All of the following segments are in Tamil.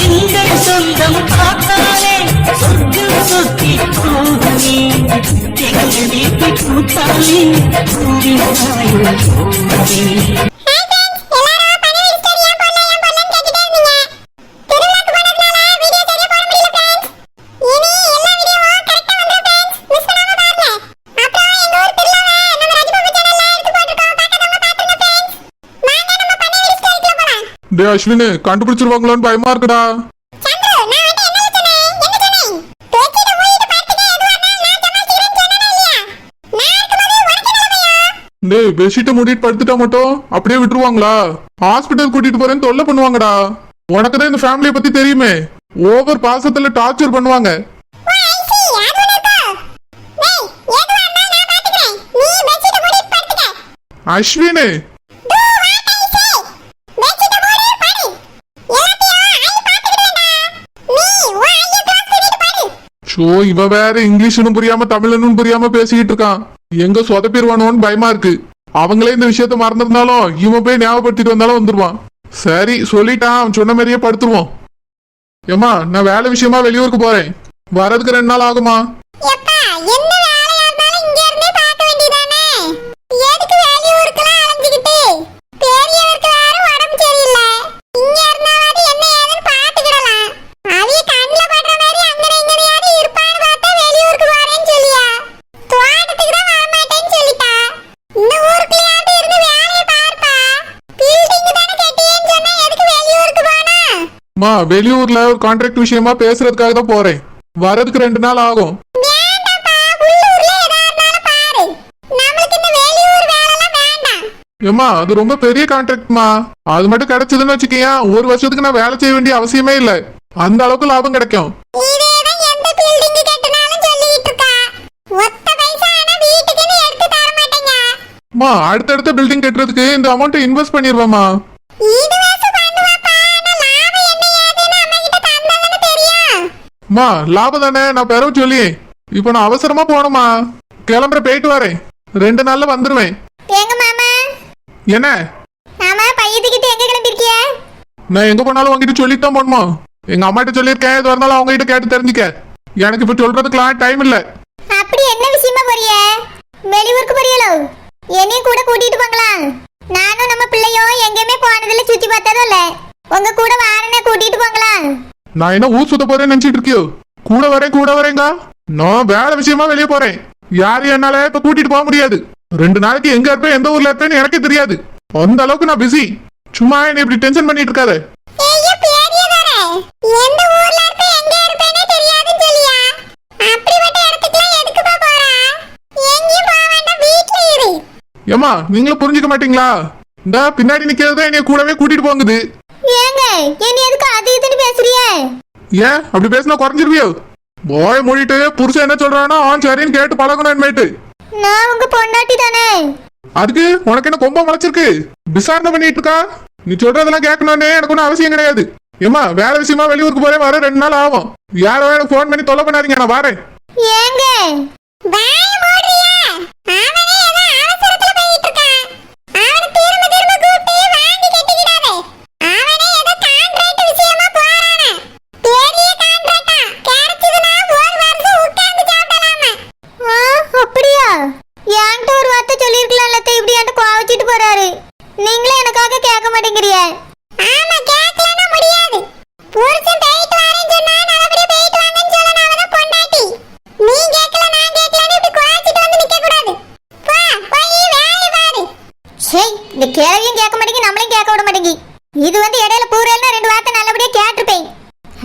எங்கள் சொந்தம் பார்த்தாலே சொர்க்கம் சொத்தி போகவே எங்கள் வீட்டு கூட்டாளி போகவே டே அஸ்வினு, கண்டுபிடிச்சிருவாங்களோன்னு பயமா இருக்குடா. டேய், பெட்ஷீட்டை மூடிட்டு படுத்துட்டா மட்டும் அப்படியே விட்டுருவாங்களா? ஹாஸ்பிட்டல் கூட்டிட்டு போறேன்னு தொல்லை பண்ணுவாங்கடா. உனக்கு தான் இந்த ஃபேமிலியை பத்தி தெரியுமே, ஓவர் பாசத்துல டார்ச்சர் பண்ணுவாங்க. அஸ்வினு, ஷோ இவ வேற இங்கிலீஷ்னு புரியாம தமிழ்னு புரியாம பேசிக்கிட்டு இருக்கான். எங்க சொதப்பிடுவானோன்னு பயமா இருக்கு. அவங்களே இந்த விஷயத்த மறந்துருந்தாலும் இவன் போய் ஞாபகப்படுத்திட்டு வந்தாலும் வந்துருவான். சரி சொல்லிட்டான், அவன் சொன்ன மாதிரியே படுத்துருவோம். ஏமா, நான் வேலை விஷயமா வெளியூருக்கு போறேன். வரதுக்கு 2 நாள் ஆகுமா? வெளியூர்ல ஒரு கான்ட்ராக்ட் விஷயமா பேசுறதுக்காக தான் போறேன். வரதுக்கு 2 நாள் ஆகும். ஏமா, அது ரொம்ப பெரிய கான்ட்ராக்ட்மா. அது மட்டும் கிடைச்சதுன்னு வச்சுக்கியா, 1 வருஷத்துக்கு நான் வேலை செய்ய வேண்டிய அவசியமே இல்ல. அந்த அளவுக்கு லாபம் கிடைக்கும். அடுத்தடுத்த பில்டிங் கட்டுறதுக்கு இந்த அமௌண்ட் இன்வெஸ்ட் பண்ணிருவேமா. மா, லாபம் தானே, நான் பெறவு சொல்லி. இப்ப நான் அவசரமா போனோமா, கிளம்புற, போயிட்டு வரேன். 2 நாள்ல வந்துருவேன். என்ன நான் எங்க போனாலும் உங்ககிட்ட சொல்லிட்டு தான் போகணுமா? எங்க அம்மா கிட்ட சொல்லிருக்கேன், எது வரனாலும் அவங்க கிட்ட கேட்டு தெரிஞ்சுக்க. எனக்கு இப்ப சொல்றதுக்குலாம் டைம் இல்ல. அப்படி என்ன விஷயமா போறிய? வெளியூருக்கு போறியலோ? என்னையும் கூட கூட்டிட்டு போங்களா? நானும் நம்ம பிள்ளையோ எங்கேயுமே போனதில்ல, சுத்தி பார்த்ததும் இல்ல. உங்க கூட வாரனே கூட்டிட்டு போங்களா? நான் என்ன ஊர் சுத்த போறேன்னு நினைச்சிட்டு இருக்கியோ? கூட வரேங்க. நான் வேலை விஷயமா வெளியே போறேன். யாரையும் என்னால இப்ப கூட்டிட்டு போக முடியாது. 2 நாளைக்கு எங்க இருப்பேன், எந்த ஊர்ல இருப்பேன்னு எனக்கே தெரியாது. அந்த அளவுக்கு நான் பிஸி. சும்மா என்ன இப்படி டென்ஷன் பண்ணிட்டு இருக்காத. ஏமா, நீங்களும் புரிஞ்சுக்க மாட்டீங்களா? இந்த பின்னாடி நிக்கிறத என்னைய கூடவே கூட்டிட்டு போங்குது. ஏங்க, என்ன எதுக்கு அது இதுன்னு பேசுறியே? ஏன் அப்படி பேசினா குறைஞ்சிருவியோ? போய் மூடிட்டு புருஷன் என்ன சொல்றானோ அவன் சரின்னு கேட்டு பழகணும். நான் உங்க பொண்டாட்டி தானே. அதுக்கு உனக்கு என்ன கொம்ப முளைச்சிருக்கு? விசாரணை பண்ணிட்டு இருக்கா? நீ சொல்றதெல்லாம் கேட்கணும்னு எனக்கு ஒன்னும் அவசியம் கிடையாது. ஏமா, வேலை விஷயமா வெளியூருக்கு போறேன், வர 2 நாள் ஆகும். யாரோ எனக்கு போன் பண்ணி தொல்லை பண்ணாதீங்க, நான் வரேன். ஏங்க நீங்களே எனக்காக கேட்க மாட்டேங்கிறீங்க. ஆமா, கேட்கலனா முடியாது. புருஷன் போயிட்டு வரேன்னு சொன்னா நல்லபடியா போயிட்டு வாங்கன்னு சொல்லணும். அவதான் பொண்டாட்டி. நீ கேட்கல, நான் கேட்கலன்னு இப்படி குவாச்சிட்டு வந்து நிக்க கூடாது. போ, போய் வேலை பாரு. சே, இந்த கேள்வியும் கேட்க மாட்டேங்கி, நம்மளையும் கேட்க விட மாட்டேங்கி. இது வந்து இடையில பூரேல்னா 2 வார்த்தை நல்லபடியா கேட்டிருப்பேன்.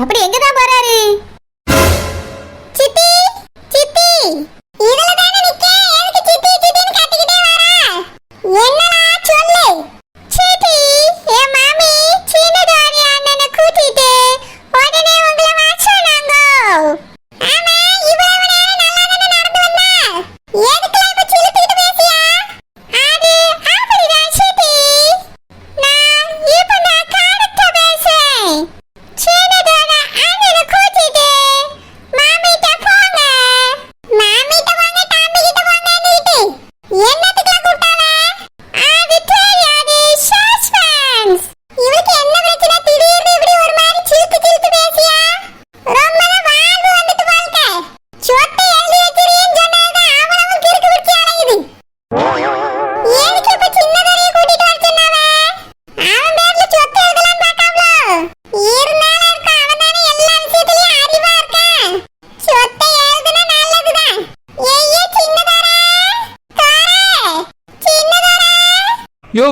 அப்படி எங்க தான் போறாரு? சித்தி, சித்தி, இதுல தானே நிக்க. எதுக்கு சித்தி சித்தின்னு கத்திக்கிட்டே வரா? என்னடா சொல்லு. சித்தி, என் மாமி சின்னதாரி அண்ணனை கூட்டிட்டு உடனே உங்களை வர சொன்னாங்க. ஆமா, இவ்வளவு நேரம் நல்லா தானே நடந்து வந்தா. எதுக்குலாம் இப்ப சிலுப்பிட்டு பேசியா? அது அப்படிதான் சித்தி. நான் இப்ப நான் கரெக்டா பேசுறேன். சின்னதாரி அண்ணனை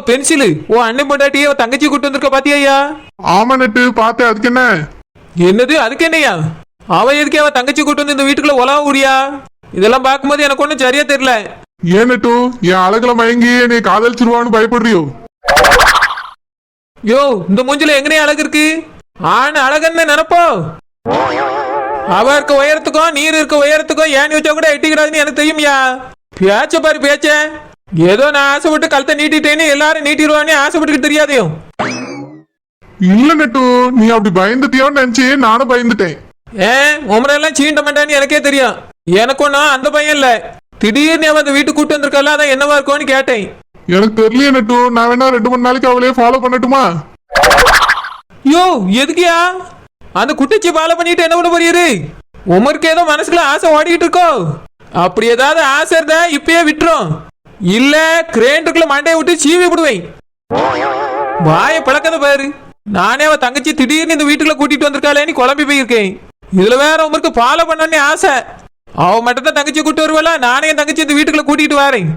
பென்சிலு ஓ அண்ணன் பொண்டாட்டியே தங்கச்சி கூட்டு வந்திருக்க பாத்தியா? ஆமா நட்டு பார்த்தேன். அதுக்கு என்ன? என்னது அதுக்கு என்னையா? அவ எதுக்கே அவ தங்கச்சி கூட்டு வந்து இந்த வீட்டுக்குள்ள உலக ஊடியா? இதெல்லாம் பார்க்கும்போது எனக்கு ஒன்றும் சரியா தெரியல. ஏன் நட்டு என் அழகுல மயங்கி நீ காதலிச்சிருவான்னு பயப்படுறியோ? யோ இந்த மூஞ்சில எங்கனே அழகு இருக்கு? ஆண் அழகன்னு நினைப்போ? அவ இருக்க உயரத்துக்கும் நீர் இருக்க உயரத்துக்கும் ஏன் வச்சா கூட எட்டிக்கிறாதுன்னு எனக்கு தெரியுமியா. பேச்ச பாரு பேச்ச. ஏதோ நான் ஆசைப்பட்டு கழுத்தை நீட்டிட்டேன்னு எல்லாரும் நீட்டிடுவானே ஆசைப்பட்டுக்கு தெரியாதையும். இல்ல நட்டு நீ அப்படி பயந்துட்டியோன்னு நினைச்சு நானும் பயந்துட்டேன். உமரெல்லாம் சீண்ட மாட்டான்னு எனக்கே தெரியும். எனக்கு ஒன்றும் அந்த பையன் இல்ல. திடீர்னு அவன் அந்த வீட்டுக்கு கூட்டு வந்திருக்கல அதான் என்னவா இருக்கும்னு கேட்டேன். எனக்கு தெரியலையே நட்டு. நான் வேணா 2-3 நாளைக்கு அவளையே ஃபாலோ பண்ணட்டுமா? யோ எதுக்கியா அந்த குட்டிச்சி ஃபாலோ பண்ணிட்டு என்ன பண்ண போறீரு? உமருக்கு ஏதோ மனசுக்குள்ள ஆசை ஓடிக்கிட்டு இருக்கோ? அப்படி ஏதாவது ஆசை இருந்தா இப்பயே விட்டுரும். இல்ல கிரேண்டுக்குள்ள மண்டையை விட்டு சீவி விடுவேன். வாயை பழக்கத பாரு. நானே அவ தங்கச்சி திடீர்னு இந்த வீட்டுக்குள்ள கூட்டிட்டு வந்திருக்காளேன்னு குழம்பி போயிருக்கேன். இதுல வேற உமருக்கு ஃபாலோ பண்ணணும்னு ஆசை. அவ மட்டும் தான் தங்கச்சி கூட்டு வருவாளா? நானே என் தங்கச்சி இந்த வீட்டுக்குள்ள கூட்டிட்டு வரேன்.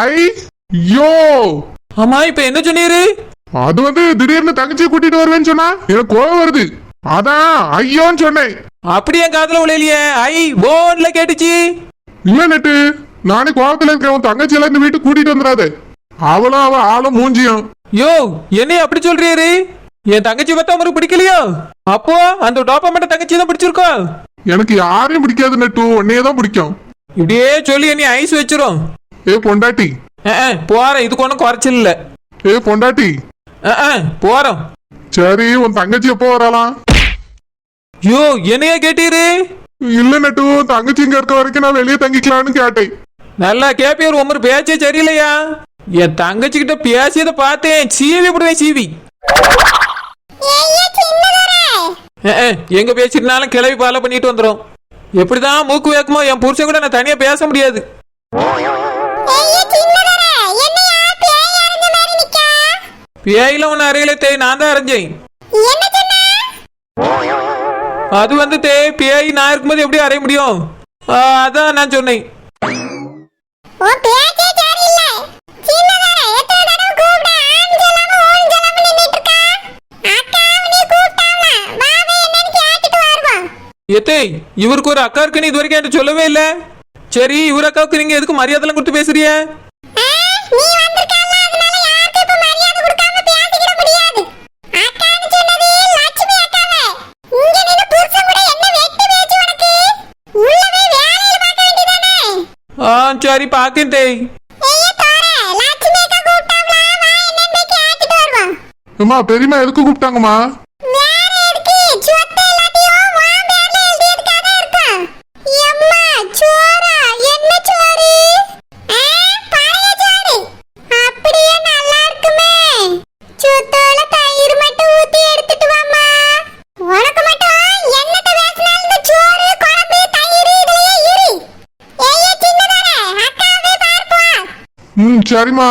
ஐயோ ஆமா இப்ப என்ன சொன்னீரு? அது வந்து திடீர்னு தங்கச்சியை கூட்டிட்டு வருவேன்னு சொன்னா எனக்கு கோவம் வருது. அதான் ஐயோன்னு சொன்னேன். அப்படியே காதுல விளையிலையே. ஐ போன்ல கேட்டுச்சு. இல்ல நட்டு நானே கோவத்துல இருக்கேன். உன் தங்கச்சி எல்லாம் இந்த வீட்டுக்கு கூட்டிட்டு வந்துடாத. அவளும் அவ ஆளும் மூஞ்சியும். யோ என்னைய அப்படி சொல்றீரு? என் தங்கச்சி பார்த்தா உங்களுக்கு பிடிக்கலையோ? அப்போ அந்த டோப்பமேட்ட தங்கச்சி தான் பிடிச்சிருக்கோ? எனக்கு யாரையும் பிடிக்காது நட்டு, உன்னையே தான் பிடிக்கும். இப்படியே சொல்லி என்னை ஐஸ் வச்சிரும். ஏ பொண்டாட்டி போறேன். இதுக்கு ஒன்றும் குறைச்சல் இல்ல. ஏ பொண்டாட்டி போறோம். சரி உன் தங்கச்சி எப்போ வரலாம்? யோ என்னைய கேட்டீரு? இல்ல நட்டு தங்கச்சி இங்க இருக்க வரைக்கும் நான் வெளியே தங்கிக்கலான்னு கேட்டேன். நல்லா கேப்பியர். உமர் பேச்சே சரியில்லையா? என் தங்கச்சி கிட்ட பேசியதை பார்த்தேன். சீவி விடுவேன் சீவி. எங்க பேசிருந்தாலும் கிளவி ஃபாலோ பண்ணிட்டு வந்துடும். எப்படிதான் மூக்கு வேக்குமோ என் புருஷன் கூட நான் தனியா பேச முடியாது. பேயில ஒன்னு அறையில நான் தான் அரைஞ்சேன். அது வந்து பேய் நான் இருக்கும்போது எப்படி அறைய முடியும்? அதான் நான் சொன்னேன். எத்தே இவருக்கு ஒரு அக்கா இருக்குன்னு இது வரைக்கும் என்கிட்ட சொல்லவே இல்ல. சரி இவர் அக்காவுக்கு நீங்க எதுக்கு மரியாதை கொடுத்து பேசுறிய? சரி பாக்கேன் தேய். அம்மா பெரியம்மா எதுக்கு கூப்பிட்டாங்கம்மா? சரிம்மா.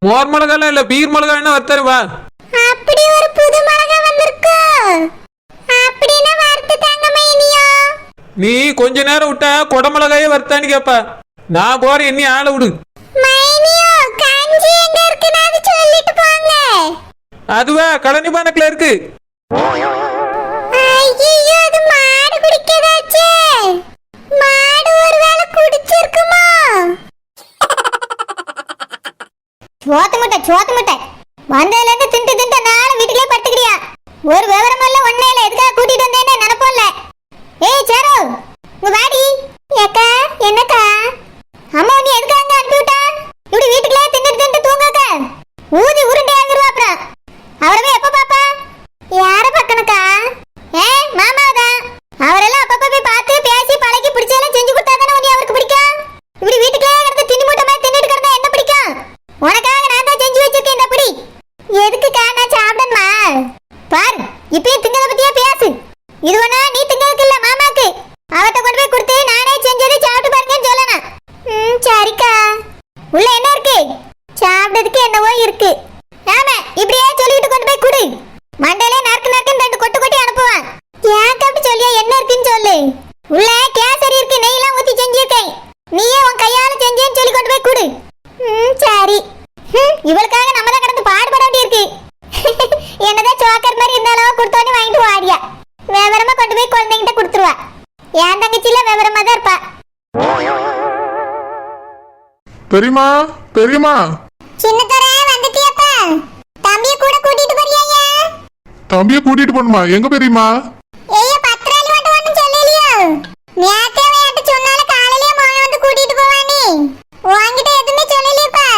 மோர் மிளகாலாம் இல்ல பீர் மிளகா என்ன வர்த்தருவா? அப்படி ஒரு புது மிளகா வந்திருக்கு. அப்படினா வறுத்து தாங்க மைனியோ. நீ கொஞ்ச நேரம் விட்டா கொட மிளகாயே வர்த்தான்னு கேப்ப. நான் போறேன் இன்னி ஆள விடு. மைனியோ கஞ்சி எங்க இருக்குன்னு அது சொல்லிட்டு போங்க. அதுவா கழனி பானக்குள்ள இருக்கு. ஐயோ அது மாடு குடிக்கதாச்சே. மாடு ஒருவேளை குடிச்சிருக்குமோ? சோத்து முட்டை வந்ததுல இருந்து திண்டு நானும் வீட்டுலயே படுத்துக்கிறியா? ஒரு விவரம் இல்ல ஒண்ணே இல்ல. எதுக்காக கூட்டிட்டு வந்தேன்னு நினைப்போம்ல. ஏய் சேரு உங்க வாடி. ஏக்கா என்னக்கா? அம்மா நீ எதுக்காக அங்க அனுப்பி விட்டா? இப்படி வீட்டுக்குள்ளே திண்டு தூங்காக்க ஊதி உருண்டை ஆகிருவா. அப்புறம் அவரவே எப்ப பாப்பா? யார பக்கணுக்கா? மாமாதான். அவரெல்லாம் அப்பப்ப போய் பார்த்து பேசி உள்ள என்ன இருக்கு? சாப்பிட்டதுக்கு என்னவோ இருக்கு. ஆமா, இப்படியே சொல்லிட்டு கொண்டு போய் குடு. மண்டையில நறுக்கு நறுக்குன்னு 2 கொட்டு கொட்டி அனுப்புவான். கேக்க அப்படி சொல்லியா என்ன இருக்குன்னு சொல்லு. உள்ள கேசரி இருக்கு, நெய்லாம் ஊத்தி செஞ்சிருக்கேன். நீயே உன் கையால செஞ்சேன்னு சொல்லி கொண்டு போய் குடு. சரி. இவளுக்காக நம்ம தான் கடந்து பாடுபட வேண்டியிருக்கு. என்னதான் சோக்கர் மாதிரி இருந்தாலும் கொடுத்தோன்னு வாங்கிட்டு வாடியா. விவரமா கொண்டு போய் குழந்தைகிட்ட கொடுத்துருவா. என் தங்கச்சியில விவரமா தான் இருப்பா. பெரியமா பெரியமா சின்னதரே வந்துட்டியாப்பா? தம்பியை கூட கூட்டிட்டு போறியாயா? தம்பியை கூட்டிட்டு போணுமா? எங்க பெரியமா? ஏய்யா பத்ராலி மட்டும் ஒண்ணும் சொல்லலையோ? நேத்தே வேட்ட சொன்னால காலையிலே மகன் வந்து கூட்டிட்டு போவானே. உன்கிட்ட எதுவுமே சொல்லலையேப்பா?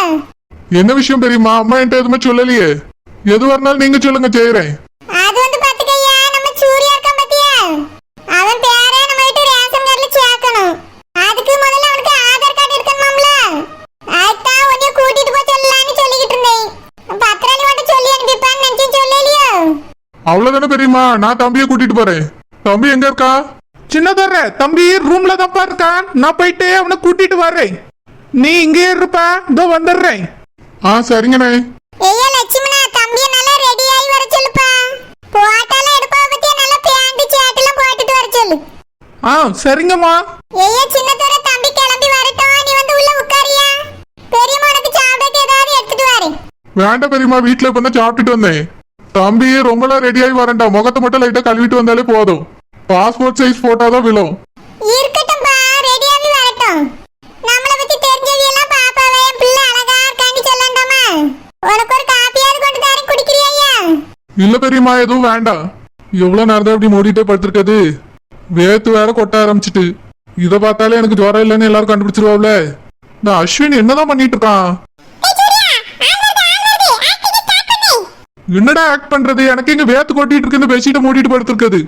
என்ன விஷயம் பெரியமா? அம்மா என்கிட்ட எதுவுமே சொல்லலையே. எது வரனாலும் நீங்க சொல்லுங்க, செய்யறேன். அது வந்து பாத்துக்கையா, நம்ம சூர்யா இருக்கான் பாத்தியா? அவன் பேரை நம்ம வீட்டு ரேஷன் கார்டுல சேர்க்கணும். அதுக்கு முதல்ல அவனுக்கு ஆதார் கார்டு இருக்கணும்ல. அதான் உன்னை கூட்டிட்டு போய் சொல்லலாம்னு சொல்லிக்கிட்டு இருந்தேன். பத்ராலி மட்டும் சொல்லி அனுப்பிப்பான்னு நினைச்சு சொல்லலையோ? அவ்வளவுதானே பெரியமா? நான் தம்பியை கூட்டிட்டு போறேன். தம்பி எங்க இருக்கா? சின்னதர தம்பி ரூம்ல தான் இருக்கான். நான் போயிட்டு அவனை கூட்டிட்டு வரேன். நீ இங்கே இருப்பா, இதோ வந்துடுறேன். சரிங்கண்ணே. ஏய்யா லட்சுமணா, தம்பியை நல்லா ரெடி ஆகி வர சொல்லுப்பா. போட்டால எடுப்பா பத்தியா, நல்லா பேண்ட் ஷர்ட்லாம் போட்டுட்டு வர சொல்லு. சரிங்கம்மா. ஏய்யா சின்னதர தம்பி கிளம்பி வரட்டும், நீ வந்து உள்ள உட்காரியா. பெரியம்மா உனக்கு சாப்பிடக்கு ஏதாவது எடுத்துட்டு வரேன். வேண்டாம் பெரியமா, வீட்டுல இப்ப தான் சாப்பிட்டுட்டு வந்தேன். தம்பி ரொம்பலாம் ரெடி ஆகி வரண்டா, முகத்தை மட்டும் லைட்டா கழுவிட்டு வந்தாலே போதும். பாஸ்போர்ட் சைஸ் போட்டோதான் விழும். இருக்கட்டும்பா, ரெடி ஆகி வரட்டும். நம்மள பத்தி தெரிஞ்சவியெல்லாம் பாப்பாவே, என் பிள்ளை அழகா இருக்கான்னு சொல்லண்டாமா? உனக்கு ஒரு காப்பியாவது கொண்டு தரேன், குடிக்கிறியா? இல்ல பெரியமா, எதுவும் வேண்டாம். எவ்வளவு நேரம் தான் இப்படி மூடிட்டே படுத்திருக்காது. வேத்து வேற கொட்ட ஆரம்பிச்சிட்டு. இதை பார்த்தாலே எனக்கு ஜுரம் இல்லைன்னு எல்லாரும் கண்டுபிடிச்சிருவாப்ல. இந்த அஸ்வின் என்னதான் பண்ணிட்டு இருக்கான்? என்னடா ஆக்ட் பண்றது? எனக்கு இங்க வேத்து கொட்டிட்டு இருக்கு, பெட்ஷீட்டை மூடிட்டு படுத்திருக்குது.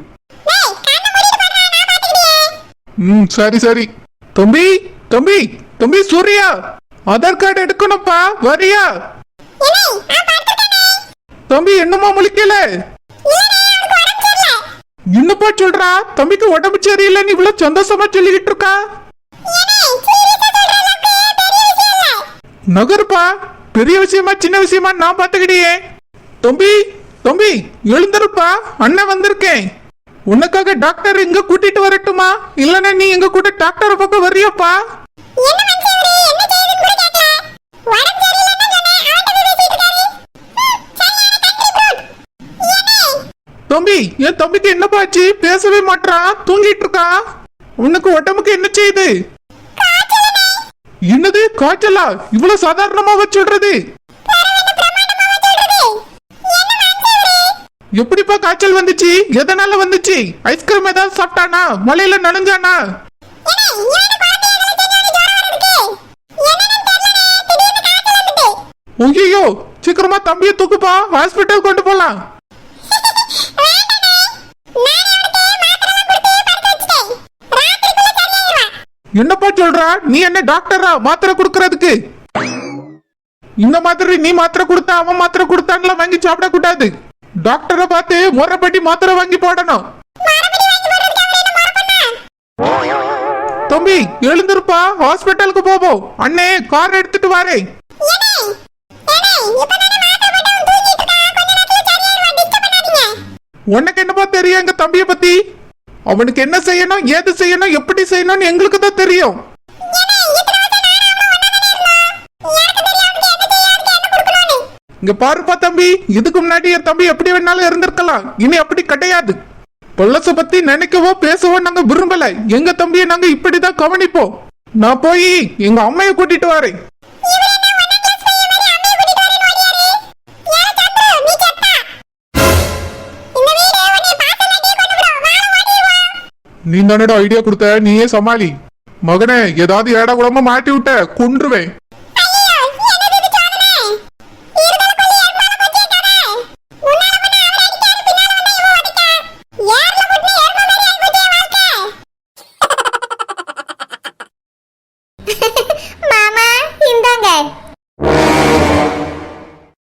சரி சரி. தம்பி தம்பி தம்பி சூர்யா, ஆதார் கார்டு எடுக்கணும்ப்பா, வரியா? தம்பி என்னமா முழிக்கல? என்னப்பா சொல்றா? தம்பிக்கு உடம்பு சரியில்லைன்னு இவ்வளவு சந்தோஷமா சொல்லிக்கிட்டு இருக்கா. நகருப்பா, பெரிய விஷயமா சின்ன விஷயமா நான் பாத்துக்கிட்டே. தம்பி தம்பி எழுந்திருப்பா, அண்ணன் வந்திருக்கேன். உனக்காக டாக்டர் இங்க கூட்டிட்டு வரட்டுமா, இல்லன்னா நீ எங்க கூட டாக்டர் பக்கம் வரியாப்பா? தம்பி என் தம்பிக்கு என்ன பாச்சு? பேசவே மாட்டான், தூங்கிட்டு இருக்கான். உனக்கு உடம்புக்கு என்ன செய்யுது? என்னது காய்ச்சலா? இவ்வளவு சாதாரணமா சொல்றது? எப்படிப்பா காய்ச்சல் வந்துச்சு? எதனால வந்துச்சு? ஐஸ்கிரீம் ஏதாவது சாப்பிட்டானா? மலையில நனைஞ்சானா? ஐயோ, சீக்கிரமா தம்பியை தூக்குப்பா, ஹாஸ்பிட்டல் கொண்டு போலாம். என்னப்பா சொல்றா? நீ என்ன டாக்டரா மாத்திரை கொடுக்கறதுக்கு? இந்த மாதிரி நீ மாத்திரை கொடுத்தா அவன் மாத்திரை கொடுத்தான்ல வாங்கி சாப்பிட கூடாது. டாக்டரை பார்த்து முறைப்படி மாத்திரை வாங்கி போடணும். தம்பி எழுந்திருப்பா, ஹாஸ்பிட்டலுக்கு போவோம். அண்ணே கார் எடுத்துட்டு வரேன். உனக்கு என்னப்பா தெரியும் எங்க தம்பிய பத்தி? அவனுக்கு என்ன செய்யணும், ஏது செய்யணும், எப்படி செய்யணும்னு எங்களுக்கு தான் தெரியும். இங்க பாருப்பா தம்பி, இதுக்கு முன்னாடி என் தம்பி எப்படி வேணாலும் இருந்திருக்கலாம். இனி அப்படி கிடையாது. பொல்லச பத்தி நினைக்கவோ பேசவோ நாங்க விரும்பல. எங்க தம்பியை நாங்க இப்படிதான் கவனிப்போம். நான் போய் எங்க அம்மையை கூட்டிட்டு வரேன். நீ தானடா ஐடியா கொடுத்த, நீயே சமாளி. மகனே ஏதாவது ஏடா கூடமா மாட்டி விட்ட கொன்றுவேன்.